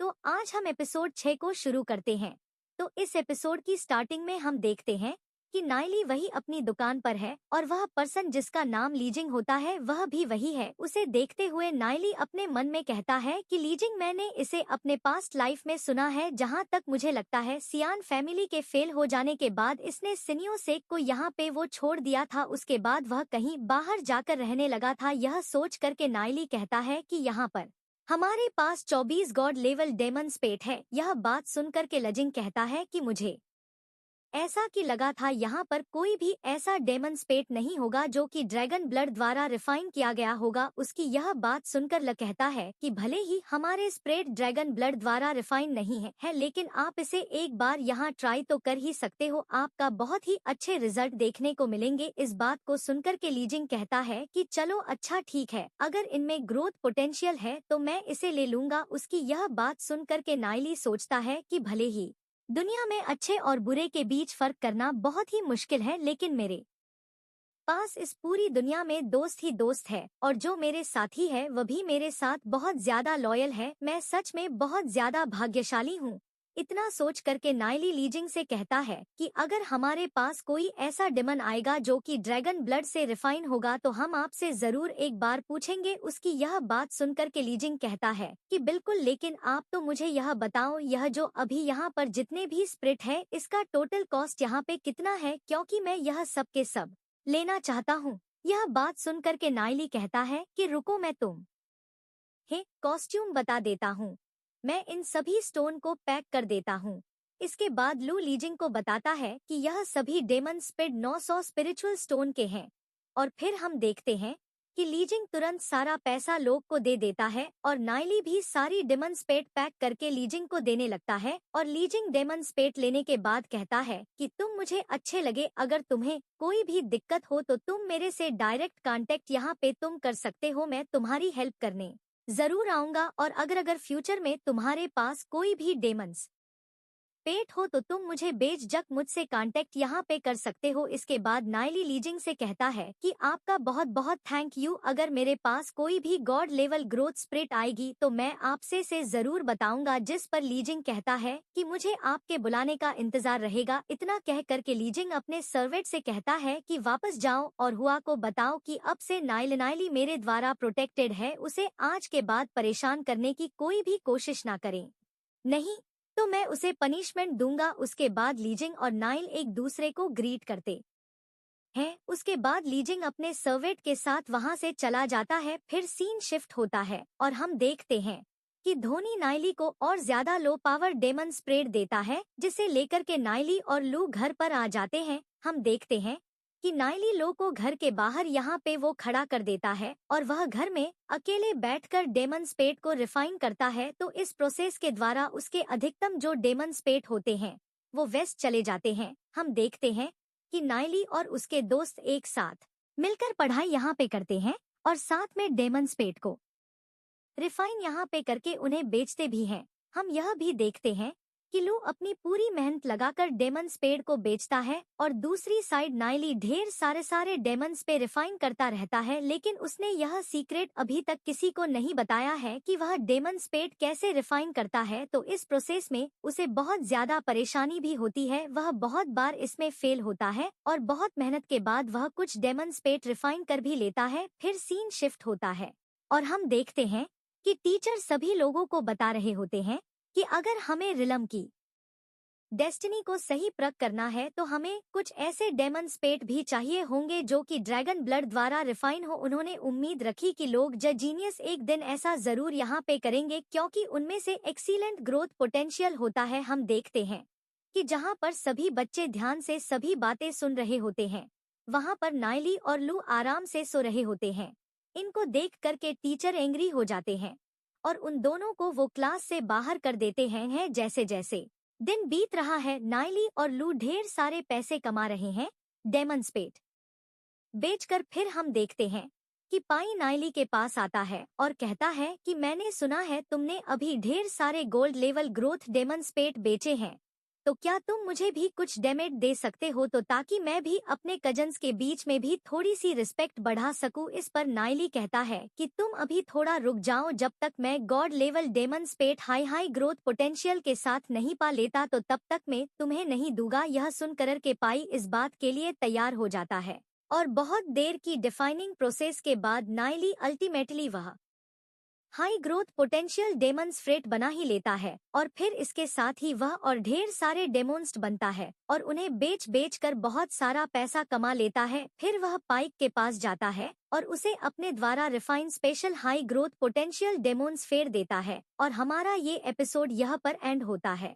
तो आज हम एपिसोड 6 को शुरू करते हैं। तो इस एपिसोड की स्टार्टिंग में हम देखते हैं कि नाइली वही अपनी दुकान पर है और वह पर्सन जिसका नाम लीजिंग होता है वह भी वही है। उसे देखते हुए नाइली अपने मन में कहता है कि लीजिंग, मैंने इसे अपने पास्ट लाइफ में सुना है। जहां तक मुझे लगता है सियान फैमिली के फेल हो जाने के बाद इसने सिनियो सेक को यहाँ पे वो छोड़ दिया था। उसके बाद वह कहीं बाहर जाकर रहने लगा था। यह सोच करके नाइली कहता है कि यहाँ पर हमारे पास 24 गॉड लेवल डेमन स्पेट है। यह बात सुनकर के लजिंग कहता है कि मुझे ऐसा कि लगा था यहाँ पर कोई भी ऐसा डेमन स्पेट नहीं होगा जो कि ड्रैगन ब्लड द्वारा रिफाइन किया गया होगा। उसकी यह बात सुनकर ल कहता है कि भले ही हमारे स्प्रेड ड्रैगन ब्लड द्वारा रिफाइन नहीं है, लेकिन आप इसे एक बार यहाँ ट्राई तो कर ही सकते हो। आपका बहुत ही अच्छे रिजल्ट देखने को मिलेंगे। इस बात को सुनकर के लीजिंग कहता है कि चलो अच्छा ठीक है, अगर इनमें ग्रोथ पोटेंशियल है तो मैं इसे ले लूंगा। उसकी यह बात सुनकर के नाइली सोचता है कि भले ही दुनिया में अच्छे और बुरे के बीच फर्क करना बहुत ही मुश्किल है, लेकिन मेरे पास इस पूरी दुनिया में दोस्त ही दोस्त है और जो मेरे साथी है वह भी मेरे साथ बहुत ज्यादा लॉयल है। मैं सच में बहुत ज्यादा भाग्यशाली हूँ। इतना सोच करके नाइली लीजिंग से कहता है कि अगर हमारे पास कोई ऐसा डेमन आएगा जो कि ड्रैगन ब्लड से रिफाइन होगा तो हम आपसे जरूर एक बार पूछेंगे। उसकी यह बात सुनकर के लीजिंग कहता है कि बिल्कुल, लेकिन आप तो मुझे यह बताओ, यह जो अभी यहाँ पर जितने भी स्प्रिट है इसका टोटल कॉस्ट यहाँ पे कितना है, क्योंकि मैं यह सब के सब लेना चाहता हूँ। यह बात सुनकर के नाइली कहता है कि रुको, मैं कॉस्ट्यूम बता देता हूँ। मैं इन सभी स्टोन को पैक कर देता हूँ। इसके बाद लू लीजिंग को बताता है कि यह सभी डेमन स्पिड 900 स्पिरिचुअल स्टोन के हैं। और फिर हम देखते हैं कि लीजिंग तुरंत सारा पैसा लोग को दे देता है और नाइली भी सारी डेमन स्पेट पैक करके लीजिंग को देने लगता है। और लीजिंग डेमन स्पेट लेने के बाद कहता है कि तुम मुझे अच्छे लगे, अगर तुम्हें कोई भी दिक्कत हो तो तुम मेरे से डायरेक्ट कांटेक्ट यहाँ पे तुम कर सकते हो। मैं तुम्हारी हेल्प करने जरूर आऊंगा और अगर फ्यूचर में तुम्हारे पास कोई भी डेमंस पेट हो तो तुम मुझे बेझिझक मुझसे कांटेक्ट यहाँ पे कर सकते हो। इसके बाद नाइली लीजिंग से कहता है कि आपका बहुत बहुत थैंक यू। अगर मेरे पास कोई भी गॉड लेवल ग्रोथ स्प्रिट आएगी तो मैं आपसे से जरूर बताऊंगा। जिस पर लीजिंग कहता है कि मुझे आपके बुलाने का इंतजार रहेगा। इतना कह करके लीजिंग अपने सर्वेंट से कहता है कि वापस जाओ और हुआ को बताओ कि अब से नाइली मेरे द्वारा प्रोटेक्टेड है। उसे आज के बाद परेशान करने की कोई भी कोशिश ना करें, नहीं तो मैं उसे पनिशमेंट दूंगा। उसके बाद लीजिंग और नाइल एक दूसरे को ग्रीट करते हैं। उसके बाद लीजिंग अपने सर्वेंट के साथ वहां से चला जाता है। फिर सीन शिफ्ट होता है और हम देखते हैं कि धोनी नाइली को और ज्यादा लो पावर डेमन स्प्रेड देता है, जिसे लेकर के नाइली और लू घर पर आ जाते हैं। हम देखते हैं कि नाइली लो को घर के बाहर यहाँ पे वो खड़ा कर देता है और वह घर में अकेले बैठकर डेमन स्पेट को रिफाइन करता है। तो इस प्रोसेस के द्वारा उसके अधिकतम जो डेमन स्पेट होते हैं वो वेस्ट चले जाते हैं। हम देखते हैं कि नाइली और उसके दोस्त एक साथ मिलकर पढ़ाई यहाँ पे करते हैं और साथ में डेमन स्पेट को रिफाइन यहाँ पे करके उन्हें बेचते भी हैं। हम यह भी देखते हैं कि लू अपनी पूरी मेहनत लगाकर डेमन स्पेड को बेचता है और दूसरी साइड नाइली ढेर सारे डेमंस पे रिफाइन करता रहता है, लेकिन उसने यह सीक्रेट अभी तक किसी को नहीं बताया है कि वह डेमन स्पेड कैसे रिफाइन करता है। तो इस प्रोसेस में उसे बहुत ज्यादा परेशानी भी होती है। वह बहुत बार इसमें फेल होता है और बहुत मेहनत के बाद वह कुछ डेमन स्पेड रिफाइन कर भी लेता है। फिर सीन शिफ्ट होता है और हम देखते हैं कि टीचर सभी लोगों को बता रहे होते हैं कि अगर हमें रिलम की डेस्टिनी को सही प्रक करना है तो हमें कुछ ऐसे डेमन स्पेट भी चाहिए होंगे जो कि ड्रैगन ब्लड द्वारा रिफाइन हो। उन्होंने उम्मीद रखी कि लोग जीनियस एक दिन ऐसा जरूर यहाँ पे करेंगे, क्योंकि उनमें से एक्सीलेंट ग्रोथ पोटेंशियल होता है। हम देखते हैं कि जहाँ पर सभी बच्चे ध्यान से सभी बातें सुन रहे होते हैं, वहाँ पर नाइली और लू आराम से सो रहे होते हैं। इनको देख करके टीचर एंग्री हो जाते हैं और उन दोनों को वो क्लास से बाहर कर देते हैं। जैसे जैसे दिन बीत रहा है, नाइली और लू ढेर सारे पैसे कमा रहे हैं डेमन स्पेट बेचकर। फिर हम देखते हैं कि पाई नाइली के पास आता है और कहता है कि मैंने सुना है तुमने अभी ढेर सारे गोल्ड लेवल ग्रोथ डेमन स्पेट बेचे हैं। तो क्या तुम मुझे भी कुछ डेमेट दे सकते हो तो ताकि मैं भी अपने कजन्स के बीच में भी थोड़ी सी रिस्पेक्ट बढ़ा सकूं। इस पर नाइली कहता है कि तुम अभी थोड़ा रुक जाओ, जब तक मैं God level daemon स्पेट high growth potential के साथ नहीं पा लेता तो तब तक मैं तुम्हें नहीं दूंगा। यह सुनकर के पाई इस बात के लिए तैयार हो जाता है और बहुत देर की डिफाइनिंग प्रोसेस के बाद नाइली अल्टीमेटली वह high growth potential demons freight बना ही लेता है और फिर इसके साथ ही वह और ढेर सारे डेमोन्स्ट बनता है और उन्हें बेच बेच कर बहुत सारा पैसा कमा लेता है। फिर वह पाइक के पास जाता है और उसे अपने द्वारा refined special high growth potential demons फेर देता है और हमारा ये एपिसोड यह पर एंड होता है।